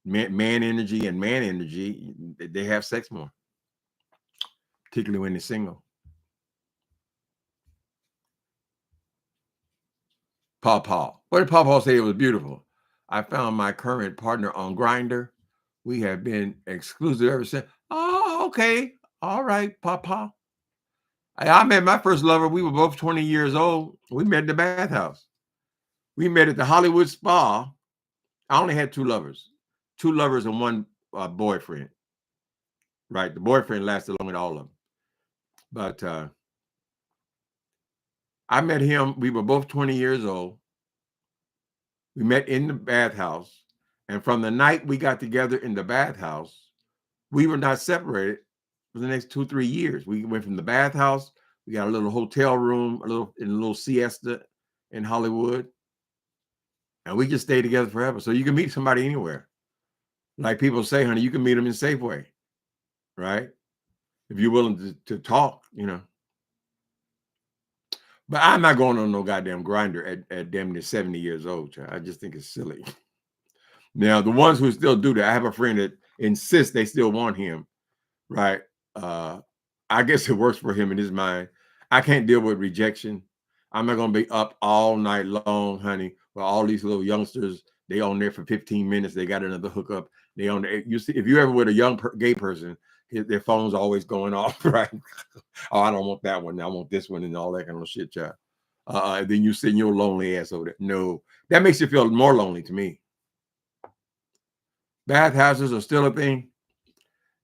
Speaker 1: man energy and man energy, they have sex more, particularly when they're single. Paw. What did Paw say? It was beautiful. I found my current partner on GRINDR. We have been exclusive ever since. Oh, okay. All right, Paw. I met my first lover. We were both 20 years old. We met in the bathhouse. We met at the Hollywood Spa. I only had 2 lovers. 2 lovers and 1 boyfriend. Right. The boyfriend lasted longer than all of them. But I met him. We were both 20 years old. We met in the bathhouse. And from the night we got together in the bathhouse, we were not separated for the next 2-3 years. We went from the bathhouse. We got a little hotel room, a little siesta in Hollywood. And we just stayed together forever. So you can meet somebody anywhere. Like people say, honey, you can meet them in Safeway, right? If you're willing to talk, But I'm not going on no goddamn GRINDR at damn near 70 years old. Child. I just think it's silly. Now, the ones who still do that, I have a friend that insists they still want him, right? I guess it works for him in his mind. I can't deal with rejection. I'm not gonna be up all night long, honey. Well, all these little youngsters, they on there for 15 minutes. They got another hookup. They on there. You see, if you ever with a young gay person, their phone's always going off, right? Oh, I don't want that one. I want this one and all that kind of shit, child. Then you sitting your lonely ass over there. No, that makes you feel more lonely to me. Bathhouses are still a thing.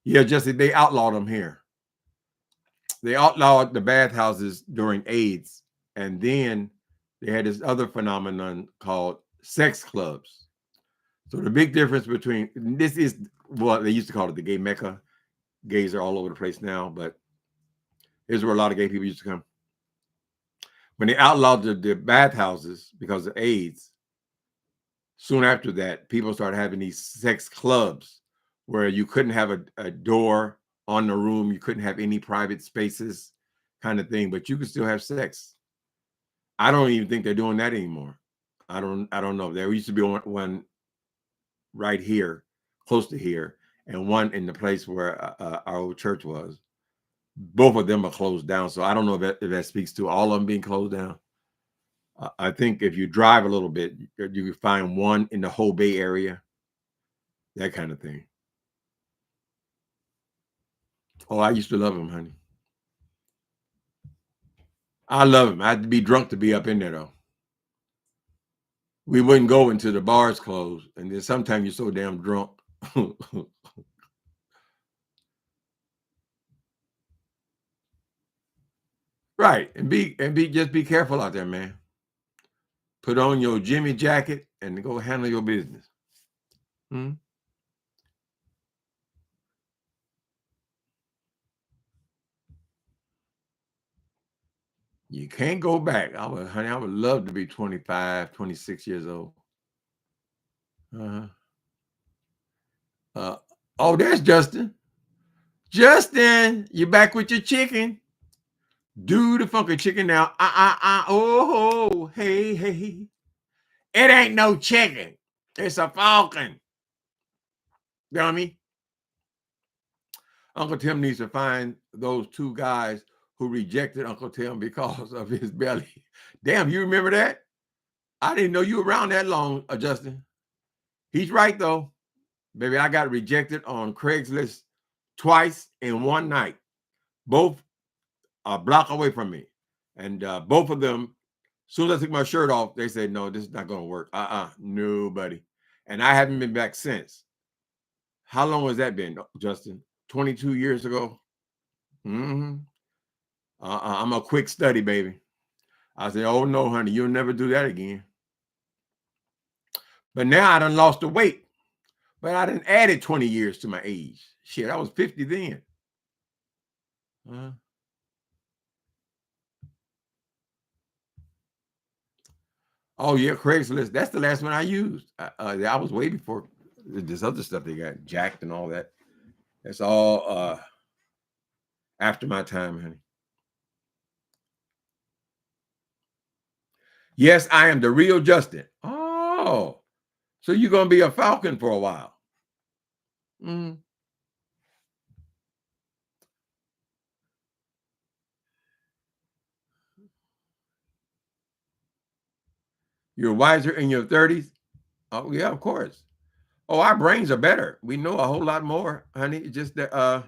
Speaker 1: Yeah, Jesse, they outlawed them here. They outlawed the bathhouses during AIDS, and then they had this other phenomenon called sex clubs. So the big difference between this is what they used to call it the gay mecca. Gays are all over the place now, but here's where a lot of gay people used to come. When they outlawed the bathhouses because of AIDS, soon after that, people started having these sex clubs where you couldn't have a door on the room, you couldn't have any private spaces, kind of thing, but you could still have sex. I don't even think they're doing that anymore. I don't know. There used to be one right here, close to here, and one in the place where our old church was. Both of them are closed down, so I don't know if that speaks to all of them being closed down. I think if you drive a little bit, you can find one in the whole Bay Area, that kind of thing. Oh, I used to love them, honey. I love them. I had to be drunk to be up in there, though. We wouldn't go until the bars closed, and then sometimes you're so damn drunk. Right, and just be careful out there, man. Put on your Jimmy jacket and go handle your business. Hmm? You can't go back. Honey, I would love to be 25, 26 years old. Uh-huh. Oh, there's Justin. Justin, you back with your chicken? Do the funky chicken now. Oh, hey, hey. It ain't no chicken. It's a falcon. Dummy. Uncle Tim needs to find those two guys who rejected Uncle Tim because of his belly. Damn, you remember that? I didn't know you were around that long, Justin. He's right, though. Baby, I got rejected on Craigslist twice in one night. Both a block away from me. And both of them, as soon as I took my shirt off, they said, no, this is not going to work. Nobody. And I haven't been back since. How long has that been, Justin? 22 years ago? Mm-hmm. I'm a quick study, baby. I said, oh, no, honey, you'll never do that again. But now I done lost the weight. But I done added 20 years to my age. Shit, I was 50 then. Oh, yeah, Craigslist. That's the last one I used. I was way before this other stuff they got jacked and all that. That's all after my time, honey. Yes, I am the real Justin. Oh, so you're going to be a falcon for a while. Mm. You're wiser in your 30s? Oh, yeah, of course. Oh, our brains are better. We know a whole lot more, honey. It's just that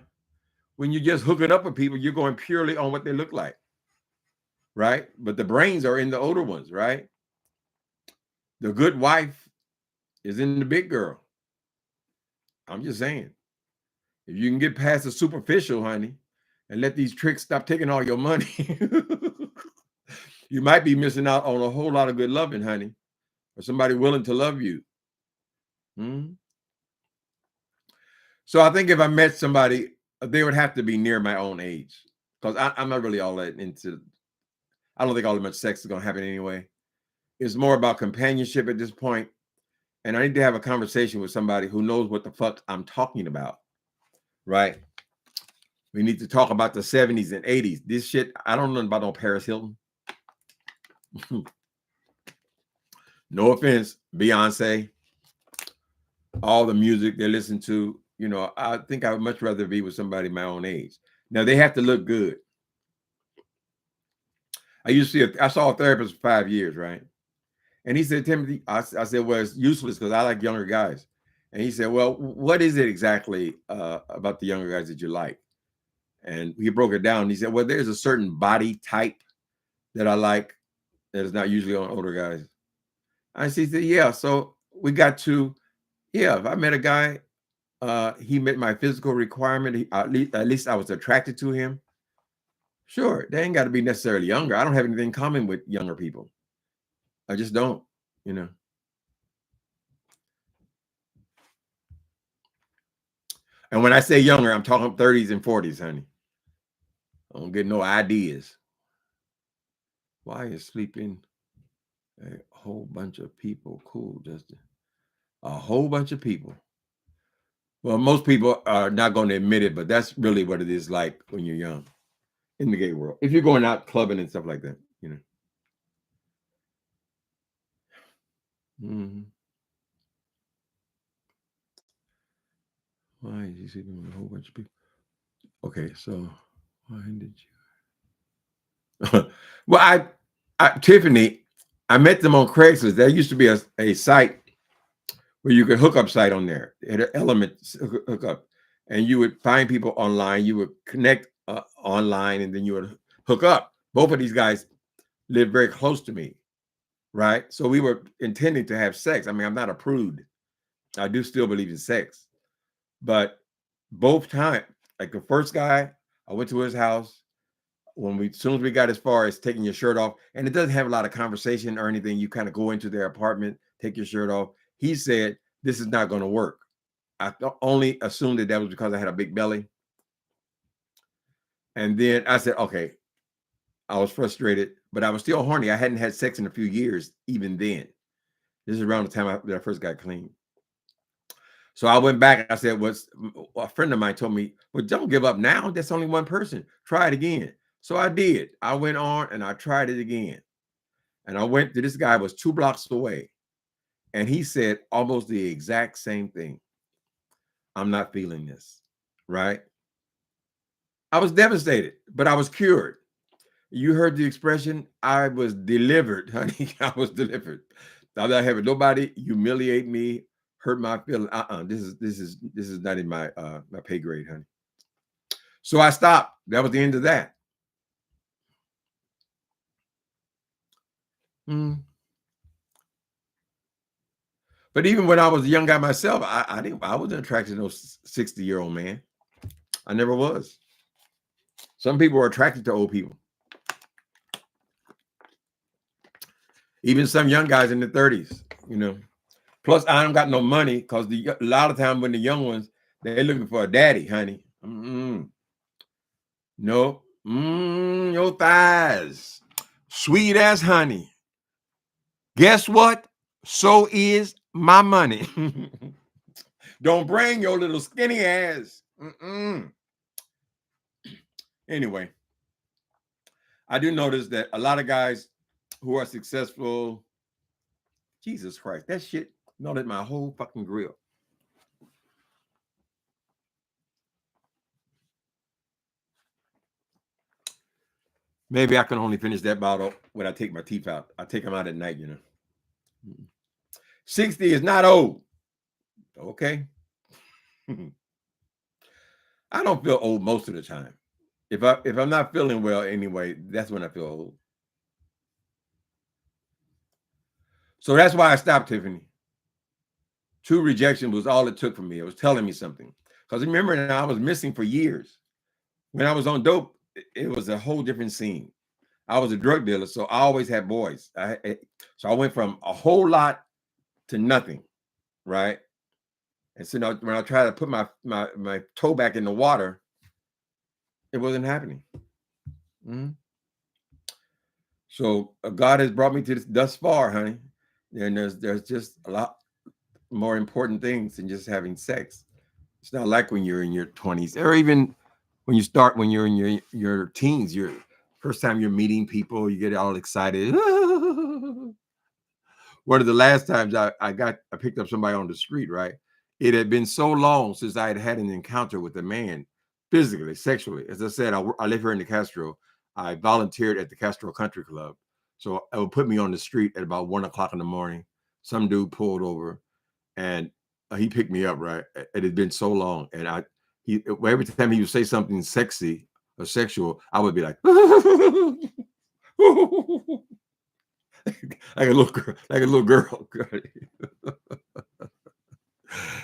Speaker 1: when you just hook it up with people, you're going purely on what they look like, right? But the brains are in the older ones, right? The good wife is in the big girl. I'm just saying. If you can get past the superficial, honey, and let these tricks stop taking all your money, you might be missing out on a whole lot of good loving, honey, or somebody willing to love you. Hmm? So I think if I met somebody, they would have to be near my own age, because I'm not really all that into. I don't think all that much sex is going to happen anyway. It's more about companionship at this point, and I need to have a conversation with somebody who knows what the fuck I'm talking about, right? We need to talk about the 70s and 80s. This shit, I don't know about no Paris Hilton. No offense, Beyonce, all the music they listen to, I think I would much rather be with somebody my own age. Now, they have to look good. I saw a therapist for 5 years, right? And he said, Timothy, I said, well, it's useless because I like younger guys. And he said, well, what is it exactly about the younger guys that you like? And he broke it down. He said, well, there's a certain body type that I like that is not usually on older guys. I said, yeah. So we got to, yeah, if I met a guy, he met my physical requirement, at least I was attracted to him. Sure, they ain't got to be necessarily younger. I don't have anything in common with younger people. I just don't, you know. And when I say younger, I'm talking 30s and 40s, honey. I don't get no ideas. Why is sleeping a whole bunch of people? Cool, Justin. A whole bunch of people. Well, most people are not going to admit it, but that's really what it is like when you're young in the gay world. If you're going out clubbing and stuff like that, you know. Mm-hmm. Why is he sleeping with a whole bunch of people? Okay, so why did you? Well, Tiffany, I met them on Craigslist. There used to be a site where you could hook up site on there. It had an element hook up, and you would find people online. You would connect online, and then you would hook up. Both of these guys lived very close to me, right? So we were intending to have sex. I mean, I'm not a prude. I do still believe in sex, but both times, like the first guy, I went to his house. As soon as we got as far as taking your shirt off, and it doesn't have a lot of conversation or anything, you kind of go into their apartment, take your shirt off. He said, this is not going to work. I only assumed that was because I had a big belly. And then I said, okay, I was frustrated, but I was still horny. I hadn't had sex in a few years, even then. This is around the time that I first got clean. So I went back and I said, a friend of mine told me, well, don't give up now. That's only one person. Try it again. So I did. I went on and I tried it again. And I went to this guy was 2 blocks away. And he said almost the exact same thing. I'm not feeling this, right? I was devastated, but I was cured. You heard the expression, I was delivered, honey. I was delivered. I'm not having nobody humiliate me, hurt my feelings. This is not in my my pay grade, honey. So I stopped. That was the end of that. But even when I was a young guy myself, I wasn't attracted to no 60-year-old man. I never was. Some people are attracted to old people. Even some young guys in the 30s, you know. Plus, I don't got no money because a lot of time when the young ones, they're looking for a daddy, honey. No. Your thighs. Sweet as honey. Guess what? So is my money. Don't bring your little skinny ass. Anyway, I do notice that a lot of guys who are successful, Jesus Christ, that shit melted my whole fucking grill. Maybe I can only finish that bottle when I take my teeth out. I take them out at night, you know. 60 is not old. Okay. I don't feel old most of the time. If I'm not feeling well anyway, that's when I feel old. So that's why I stopped, Tiffany. 2 rejections was all it took for me. It was telling me something. Because remember, I was missing for years. When I was on dope, it was a whole different scene. I was a drug dealer, so I always had boys. So I went from a whole lot to nothing, right? And so now, when I tried to put my toe back in the water, it wasn't happening. So God has brought me to this thus far, honey. And there's just a lot more important things than just having sex. It's not like when you're in your 20s or even when you're in your teens, your first time you're meeting people, you get all excited. One of the last times I picked up somebody on the street, right? It had been so long since I had had an encounter with a man physically, sexually. As I said, I live here in the Castro. I volunteered at the Castro Country Club. So it would put me on the street at about 1 o'clock in the morning. Some dude pulled over and he picked me up, right? It had been so long. And every time he would say something sexy or sexual, I would be like, like a little girl.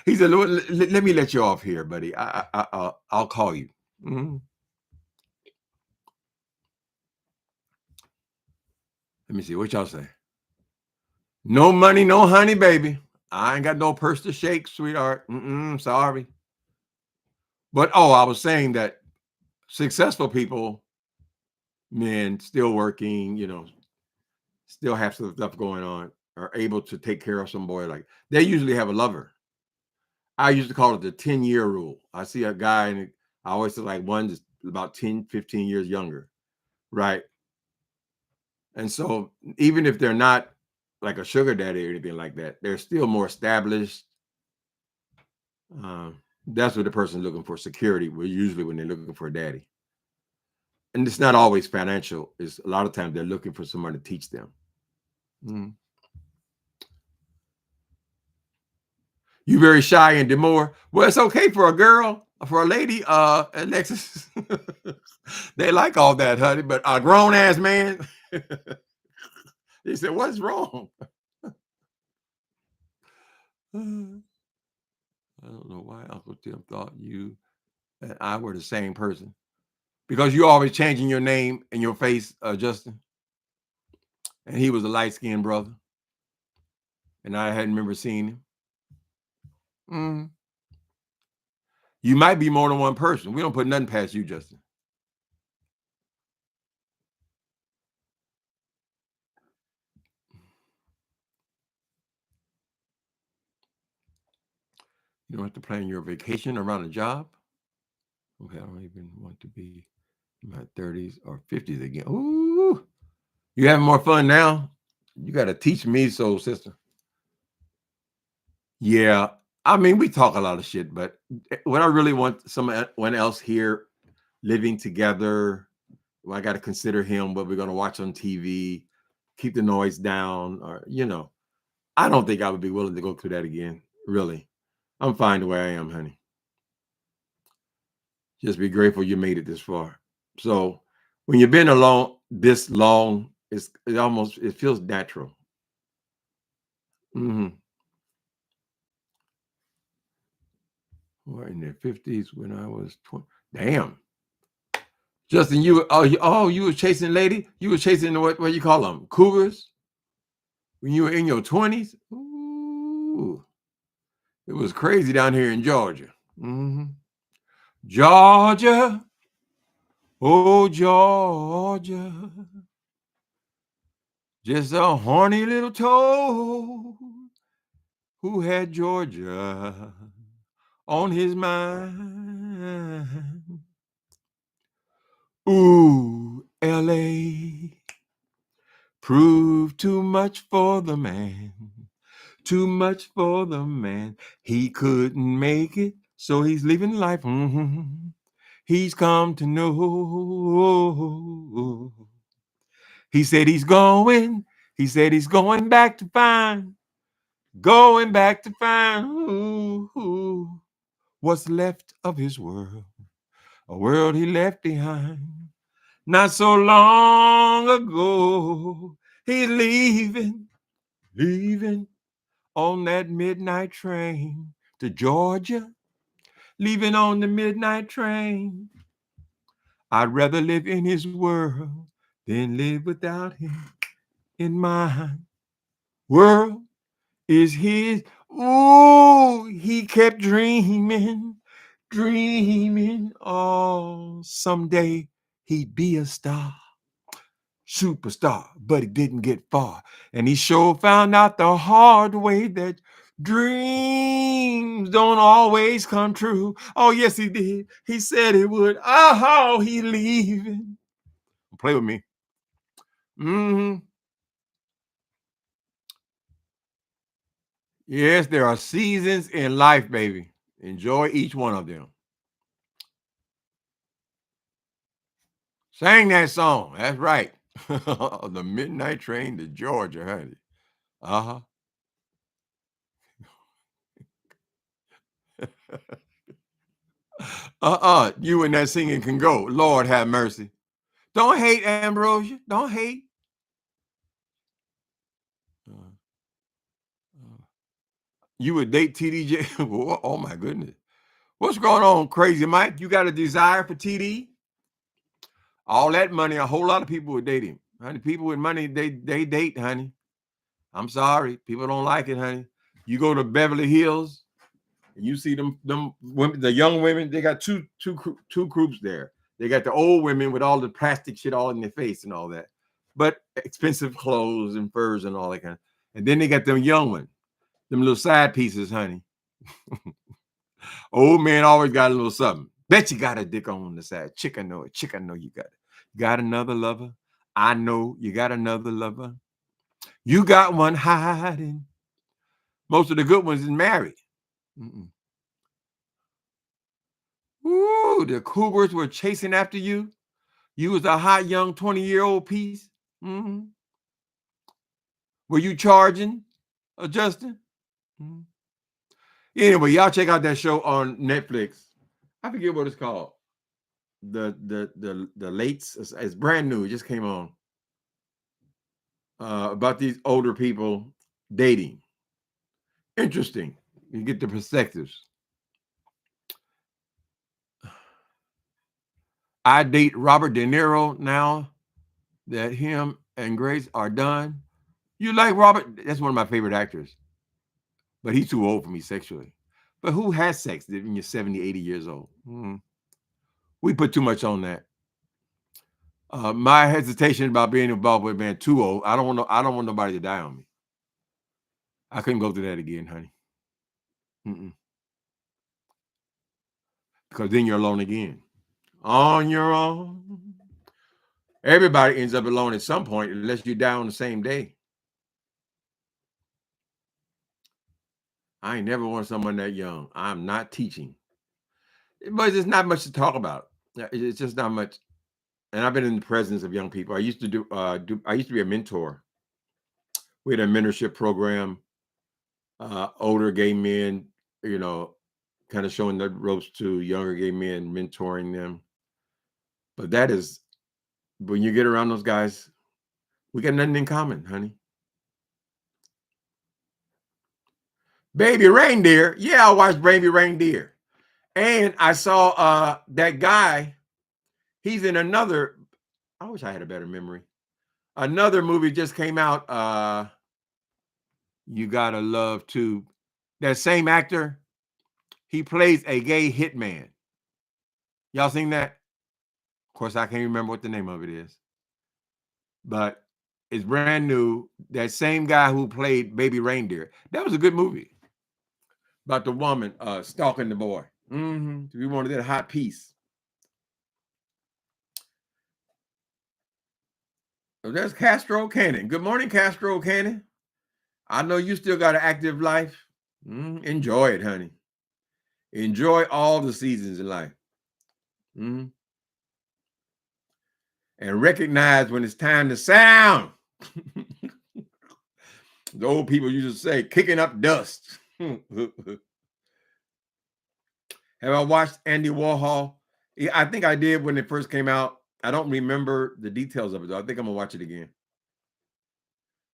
Speaker 1: He said, let me let you off here, buddy. I'll call you. Mm-hmm. Let me see what y'all say. No money, no honey, baby. I ain't got no purse to shake, sweetheart. Sorry. But I was saying that successful people, men still working, still have some stuff going on, are able to take care of some boy. Like they usually have a lover. I used to call it the 10-year rule. I see a guy and I always say like one just about 10, 15 years younger. Right. And so even if they're not like a sugar daddy or anything like that, they're still more established. That's what the person's looking for, security. Well, usually when they're looking for a daddy. And it's not always financial. It's a lot of times they're looking for someone to teach them. You very shy and demure. Well, it's okay for a girl, for a lady, Alexis. They like all that, honey. But a grown ass man, he said, "What's wrong?" I don't know why Uncle Tim thought you and I were the same person. Because you're always changing your name and your face, Justin. And he was a light-skinned brother. And I hadn't remember seeing him. You might be more than one person. We don't put nothing past you, Justin. You don't have to plan your vacation around a job. Okay, I don't even want to be in my 30s or 50s again. Ooh, you having more fun now? You got to teach me, soul sister. Yeah, I mean, we talk a lot of shit, but what I really want someone else here living together, well, I got to consider him, what we're going to watch on TV, keep the noise down, or, I don't think I would be willing to go through that again, really. I'm fine the way I am, honey. Just be grateful you made it this far. So when you've been alone this long, it feels natural. Or in their 50s when I was 20. Damn. Justin, you were chasing lady? You were chasing what you call them? Cougars? When you were in your 20s? Ooh. It was crazy down here in Georgia. Georgia. Oh, Georgia. Just a horny little toad who had Georgia on his mind. Ooh, L.A. proved too much for the man. Too much for the man. He couldn't make it, so he's living life. He's come to know. He said he's going back to find. Going back to find what's left of his world. A world he left behind. Not so long ago. He's leaving on that midnight train to Georgia. Leaving on the midnight train. I'd rather live in his world than live without him in mine. World is his. Ooh, he kept dreaming. Oh, someday he'd be a star, superstar, but he didn't get far. And he sure found out the hard way that dreams don't always come true. Oh, yes, he did. He said it would. Oh, he leaving. Play with me. Yes, there are seasons in life, baby. Enjoy each one of them. Sang that song. That's right. The midnight train to Georgia, honey. Uh-huh. You and that singing can go. Lord have mercy. Don't hate, Ambrosia. Don't hate. Uh, uh, you would date TDJ? Oh my goodness. What's going on, Crazy Mike? You got a desire for TD? All that money, a whole lot of people would date him. Honey, people with money, they date, honey. I'm sorry. People don't like it, honey. You go to Beverly Hills, and you see them women, the young women, they got two groups there. They got the old women with all the plastic shit all in their face and all that, but expensive clothes and furs and all that kind of. And then they got them young ones, them little side pieces, honey. Old man always got a little something. Bet you got a dick on the side. Chick, I know it. Chick, I know you got it. Got another lover? I know you got another lover. You got one hiding. Most of the good ones is married. Mm-mm. Ooh, the cougars were chasing after you. You was a hot young 20-year-old piece. Mm-hmm. Were you charging, Justin? Mm-hmm. Anyway, y'all check out that show on Netflix. I forget what it's called. The Lates. It's brand new. It just came on. About these older people dating. Interesting. You get the perspectives. I date Robert De Niro now that him and Grace are done. You like Robert? That's one of my favorite actors. But he's too old for me sexually. But who has sex when you're 70, 80 years old? We put too much on that. My hesitation about being involved with a man too old. I don't want nobody to die on me. I couldn't go through that again, honey. Mm-mm. Because then you're alone again. On your own. Everybody ends up alone at some point unless you die on the same day. I ain't never wanted someone that young. I'm not teaching. But there's not much to talk about. It's just not much. And I've been in the presence of young people. I used to I used to be a mentor. We had a mentorship program, older gay men, kind of showing the ropes to younger gay men, mentoring them. But that is, when you get around those guys, we got nothing in common, honey. Baby Reindeer. Yeah, I watched Baby Reindeer. And I saw that guy. He's in another. I wish I had a better memory. Another movie just came out. You Gotta Love to. That same actor, he plays a gay hitman. Y'all seen that? Of course, I can't remember what the name of it is. But it's brand new. That same guy who played Baby Reindeer. That was a good movie. About the woman stalking the boy. We wanted that hot piece. So there's Castro Cannon. Good morning, Castro Cannon. I know you still got an active life. Enjoy it, honey. Enjoy all the seasons in life. And recognize when it's time to sound. The old people used to say, kicking up dust. Have I watched Andy Warhol? I think I did when it first came out. I don't remember the details of it, though. I think I'm going to watch it again.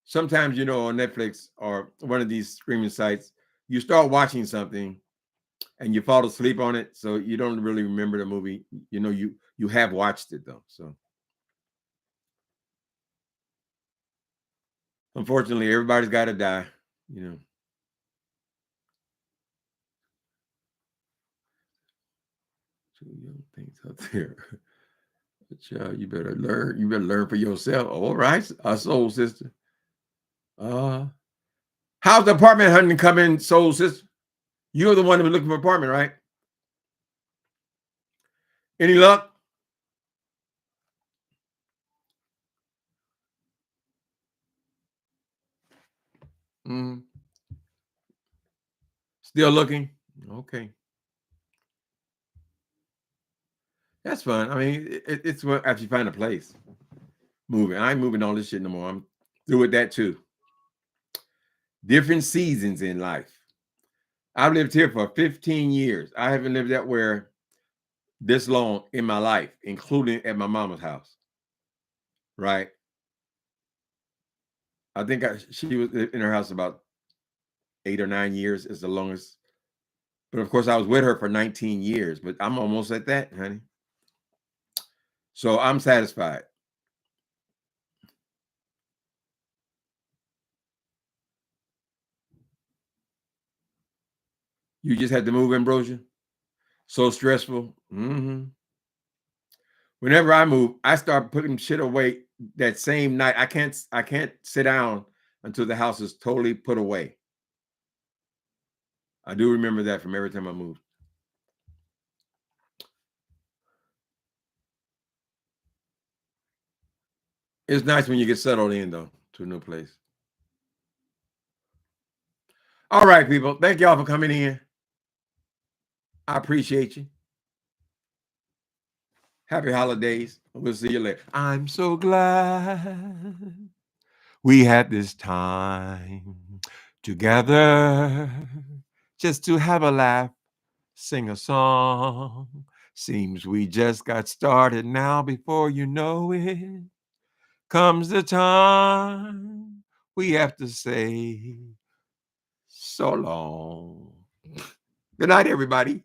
Speaker 1: Sometimes, on Netflix or one of these streaming sites, you start watching something and you fall asleep on it, so you don't really remember the movie. You have watched it, though. So unfortunately, everybody's got to die. Two young things out there. Child, you better learn. You better learn for yourself. All right, our soul sister. How's the apartment hunting coming, soul sister? You're the one who was looking for an apartment, right? Any luck? Still looking? Okay. That's fun. I mean, it's what after you find a place. Moving. I ain't moving all this shit no more. I'm through with that too. Different seasons in life. I've lived here for 15 years. I haven't lived that where this long in my life, including at my mama's house. Right. I think she was in her house about 8 or 9 years is the longest. But of course, I was with her for 19 years, but I'm almost at that, honey. So I'm satisfied. You just had to move, Ambrosia? So stressful. Mm-hmm. Whenever I move, I start putting shit away that same night. I can't sit down until the house is totally put away. I do remember that from every time I moved. It's nice when you get settled in, though, to a new place. All right, people. Thank y'all for coming in. I appreciate you. Happy holidays. We'll see you later. I'm so glad we had this time together just to have a laugh, sing a song. Seems we just got started now. Before you know it, comes the time we have to say so long. Good night, everybody.